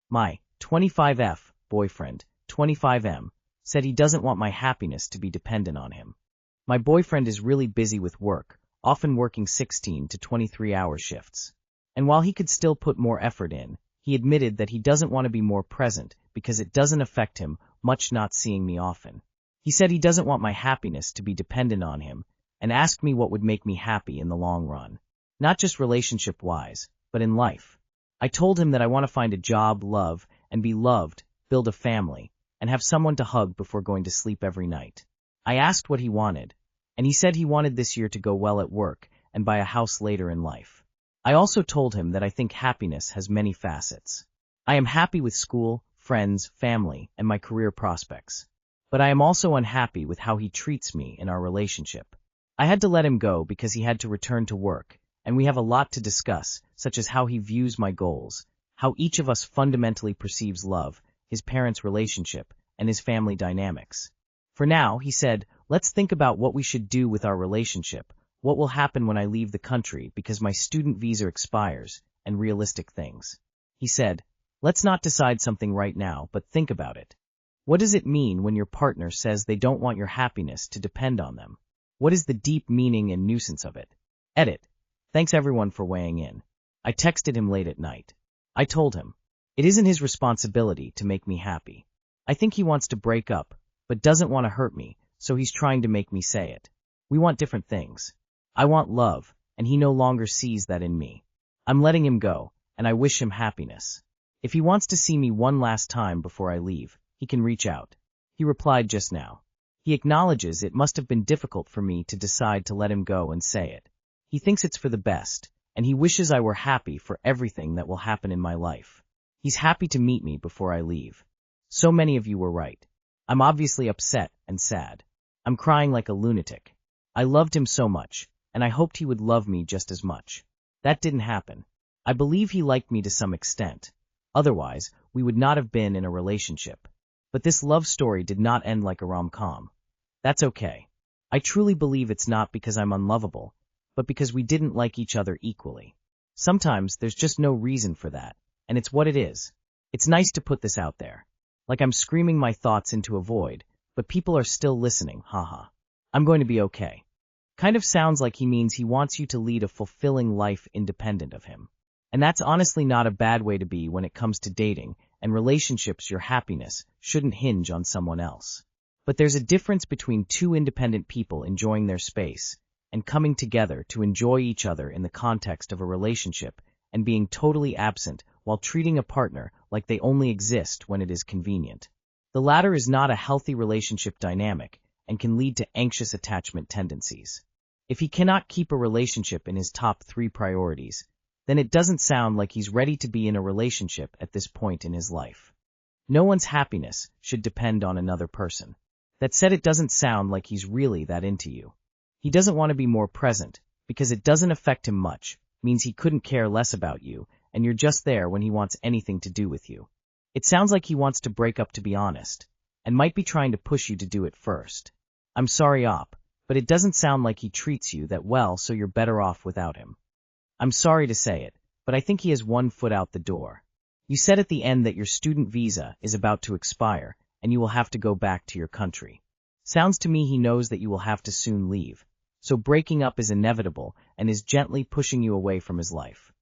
My 25F boyfriend, 25M, said he doesn't want my happiness to be dependent on him. My boyfriend is really busy with work, often working 16 to 23-hour shifts. And while he could still put more effort in, he admitted that he doesn't want to be more present because it doesn't affect him much not seeing me often. He said he doesn't want my happiness to be dependent on him and asked me what would make me happy in the long run. Not just relationship-wise, but in life. I told him that I want to find a job, love, and be loved, build a family, and have someone to hug before going to sleep every night. I asked what he wanted, and he said he wanted this year to go well at work and buy a house later in life. I also told him that I think happiness has many facets. I am happy with school, friends, family, and my career prospects. But I am also unhappy with how he treats me in our relationship. I had to let him go because he had to return to work, and we have a lot to discuss, such as how he views my goals, how each of us fundamentally perceives love, his parents' relationship, and his family dynamics. For now, he said, let's think about what we should do with our relationship, what will happen when I leave the country because my student visa expires, and realistic things. He said, let's not decide something right now, but think about it. What does it mean when your partner says they don't want your happiness to depend on them? What is the deep meaning and nuisance of it? Edit. Thanks everyone for weighing in. I texted him late at night. I told him, it isn't his responsibility to make me happy. I think he wants to break up, but doesn't want to hurt me, so he's trying to make me say it. We want different things. I want love, and he no longer sees that in me. I'm letting him go, and I wish him happiness. If he wants to see me one last time before I leave, he can reach out. He replied just now. He acknowledges it must have been difficult for me to decide to let him go and say it. He thinks it's for the best, and he wishes I were happy for everything that will happen in my life. He's happy to meet me before I leave. So many of you were right. I'm obviously upset and sad. I'm crying like a lunatic. I loved him so much, and I hoped he would love me just as much. That didn't happen. I believe he liked me to some extent. Otherwise, we would not have been in a relationship. But this love story did not end like a rom-com. That's okay. I truly believe it's not because I'm unlovable, but because we didn't like each other equally. Sometimes there's just no reason for that, and it's what it is. It's nice to put this out there. Like I'm screaming my thoughts into a void, but people are still listening, haha. I'm going to be okay. Kind of sounds like he means he wants you to lead a fulfilling life independent of him. And that's honestly not a bad way to be when it comes to dating and relationships. Your happiness shouldn't hinge on someone else. But there's a difference between two independent people enjoying their space and coming together to enjoy each other in the context of a relationship and being totally absent while treating a partner like they only exist when it is convenient. The latter is not a healthy relationship dynamic and can lead to anxious attachment tendencies. If he cannot keep a relationship in his top 3 priorities, then it doesn't sound like he's ready to be in a relationship at this point in his life. No one's happiness should depend on another person. That said, it doesn't sound like he's really that into you. He doesn't want to be more present because it doesn't affect him much, means he couldn't care less about you, and you're just there when he wants anything to do with you. It sounds like he wants to break up, to be honest, and might be trying to push you to do it first. I'm sorry, Op, but it doesn't sound like he treats you that well, so you're better off without him. I'm sorry to say it, but I think he has one foot out the door. You said at the end that your student visa is about to expire, and you will have to go back to your country. Sounds to me he knows that you will have to soon leave, so breaking up is inevitable and is gently pushing you away from his life.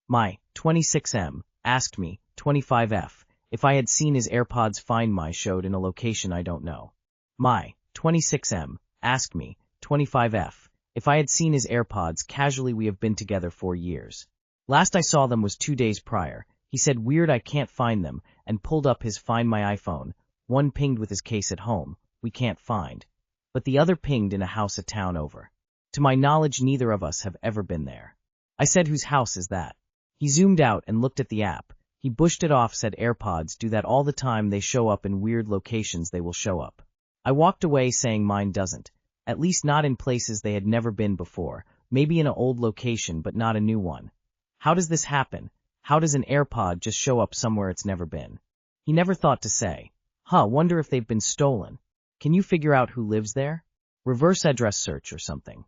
My 26M asked me, 25F, if I had seen his AirPods Find My showed in a location I don't know. My 26M asked me, 25F, if I had seen his AirPods casually. We have been together 4 years. Last I saw them was 2 days prior. He said, weird, I can't find them, and pulled up his Find My iPhone. One pinged with his case at home, we can't find, but the other pinged in a house a town over. To my knowledge, neither of us have ever been there. I said, whose house is that? He zoomed out and looked at the app. He bushed it off, said AirPods do that all the time, they show up in weird locations, they will show up. I walked away saying mine doesn't, at least not in places they had never been before, maybe in an old location but not a new one. How does this happen? How does an AirPod just show up somewhere it's never been? He never thought to say, wonder if they've been stolen. Can you figure out who lives there? Reverse address search or something.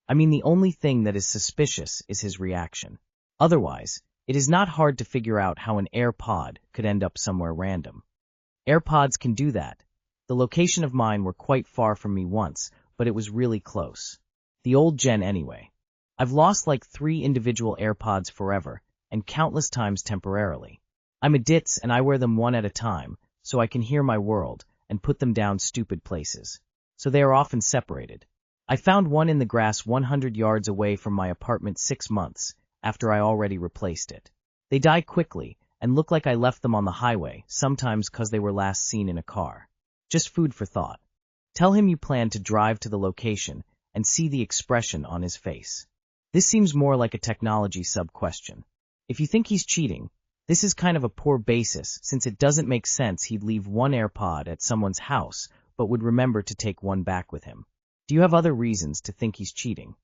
I mean, the only thing that is suspicious is his reaction. Otherwise, It is not hard to figure out how an AirPod could end up somewhere random. AirPods can do that. The location of mine were quite far from me once, but it was really close. The old gen anyway. I've lost like 3 individual AirPods forever, and countless times temporarily. I'm a ditz and I wear them one at a time, so I can hear my world, and put them down stupid places. So they are often separated. I found one in the grass 100 yards away from my apartment 6 months, after I already replaced it. They die quickly, and look like I left them on the highway, sometimes 'cause they were last seen in a car. Just food for thought. Tell him you plan to drive to the location, and see the expression on his face. This seems more like a technology sub-question. If you think he's cheating, this is kind of a poor basis since it doesn't make sense he'd leave one AirPod at someone's house but would remember to take one back with him. Do you have other reasons to think he's cheating?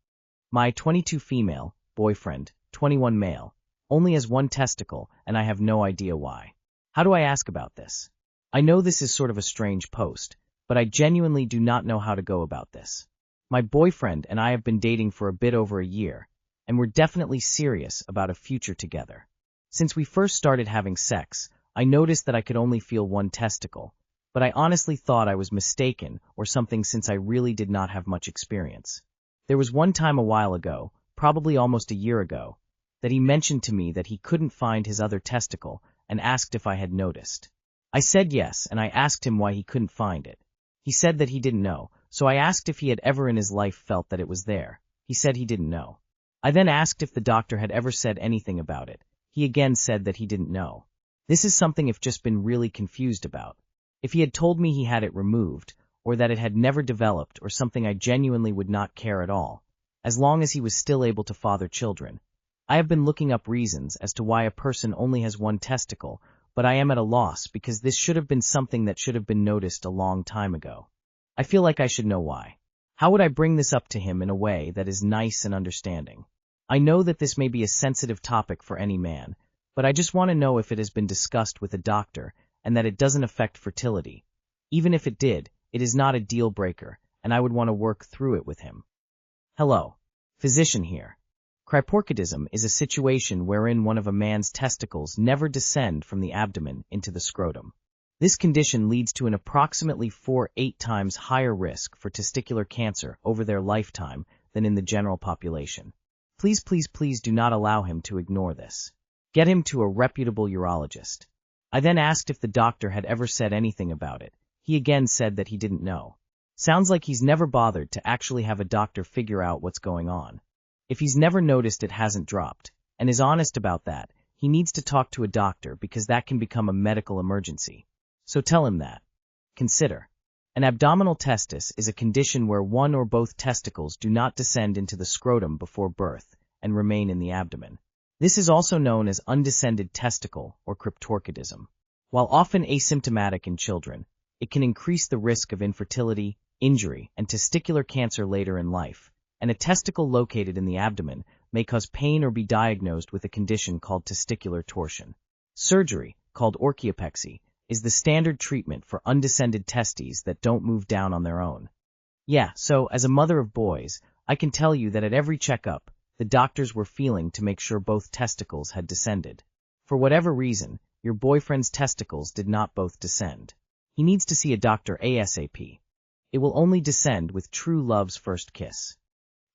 My 22 female, boyfriend, 21 male, only has one testicle and I have no idea why. How do I ask about this? I know this is sort of a strange post, but I genuinely do not know how to go about this. My boyfriend and I have been dating for a bit over a year, and we're definitely serious about a future together. Since we first started having sex, I noticed that I could only feel one testicle, but I honestly thought I was mistaken or something since I really did not have much experience. There was one time a while ago, probably almost a year ago, that he mentioned to me that he couldn't find his other testicle and asked if I had noticed. I said yes, and I asked him why he couldn't find it. He said that he didn't know, so I asked if he had ever in his life felt that it was there. He said he didn't know. I then asked if the doctor had ever said anything about it. He again said that he didn't know. This is something I've just been really confused about. If he had told me he had it removed, or that it had never developed, or something, I genuinely would not care at all, as long as he was still able to father children. I have been looking up reasons as to why a person only has one testicle, but I am at a loss because this should have been something that should have been noticed a long time ago. I feel like I should know why. How would I bring this up to him in a way that is nice and understanding? I know that this may be a sensitive topic for any man, but I just want to know if it has been discussed with a doctor and that it doesn't affect fertility. Even if it did, it is not a deal breaker, and I would want to work through it with him. Hello. Physician here. Cryporchidism is a situation wherein one of a man's testicles never descend from the abdomen into the scrotum. This condition leads to an approximately 4-8 times higher risk for testicular cancer over their lifetime than in the general population. Please, please, please do not allow him to ignore this. Get him to a reputable urologist. I then asked if the doctor had ever said anything about it. He again said that he didn't know. Sounds like he's never bothered to actually have a doctor figure out what's going on. If he's never noticed it hasn't dropped, and is honest about that, he needs to talk to a doctor because that can become a medical emergency. So tell him that. Consider. An abdominal testis is a condition where one or both testicles do not descend into the scrotum before birth and remain in the abdomen. This is also known as undescended testicle or cryptorchidism. While often asymptomatic in children, it can increase the risk of infertility, injury, and testicular cancer later in life, and a testicle located in the abdomen may cause pain or be diagnosed with a condition called testicular torsion. Surgery, called orchiopexy, is the standard treatment for undescended testes that don't move down on their own. Yeah, so as a mother of boys, I can tell you that at every checkup, the doctors were feeling to make sure both testicles had descended. For whatever reason, your boyfriend's testicles did not both descend. He needs to see a doctor ASAP. It will only descend with true love's first kiss.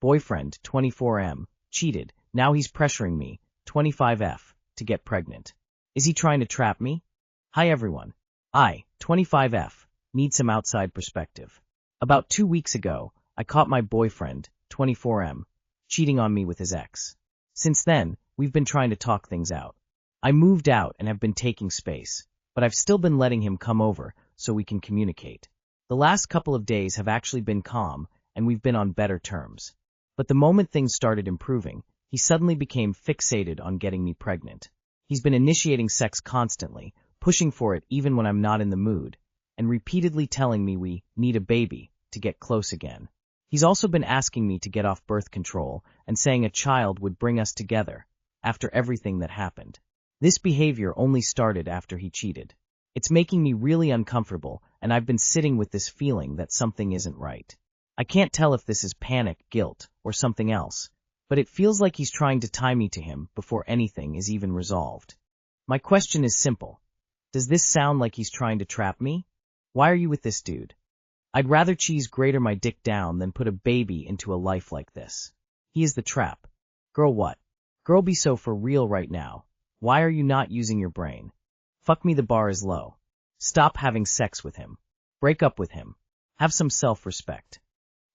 Boyfriend, 24M, cheated, now he's pressuring me, 25F, to get pregnant. Is he trying to trap me? Hi everyone. I, 25F, need some outside perspective. About 2 weeks ago, I caught my boyfriend, 24M, cheating on me with his ex. Since then, we've been trying to talk things out. I moved out and have been taking space, but I've still been letting him come over so we can communicate. The last couple of days have actually been calm, and we've been on better terms. But the moment things started improving, he suddenly became fixated on getting me pregnant. He's been initiating sex constantly, pushing for it even when I'm not in the mood, and repeatedly telling me we need a baby to get close again. He's also been asking me to get off birth control and saying a child would bring us together after everything that happened. This behavior only started after he cheated. It's making me really uncomfortable, and I've been sitting with this feeling that something isn't right. I can't tell if this is panic, guilt, or something else, but it feels like he's trying to tie me to him before anything is even resolved. My question is simple. Does this sound like he's trying to trap me? Why are you with this dude? I'd rather cheese grater my dick down than put a baby into a life like this. He is the trap. Girl, what? Girl, be so for real right now. Why are you not using your brain? Fuck me, the bar is low. Stop having sex with him. Break up with him. Have some self-respect.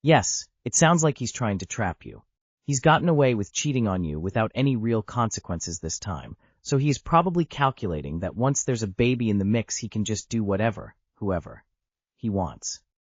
Yes, it sounds like he's trying to trap you. He's gotten away with cheating on you without any real consequences this time, so he is probably calculating that once there's a baby in the mix he can just do whatever, whoever he wants.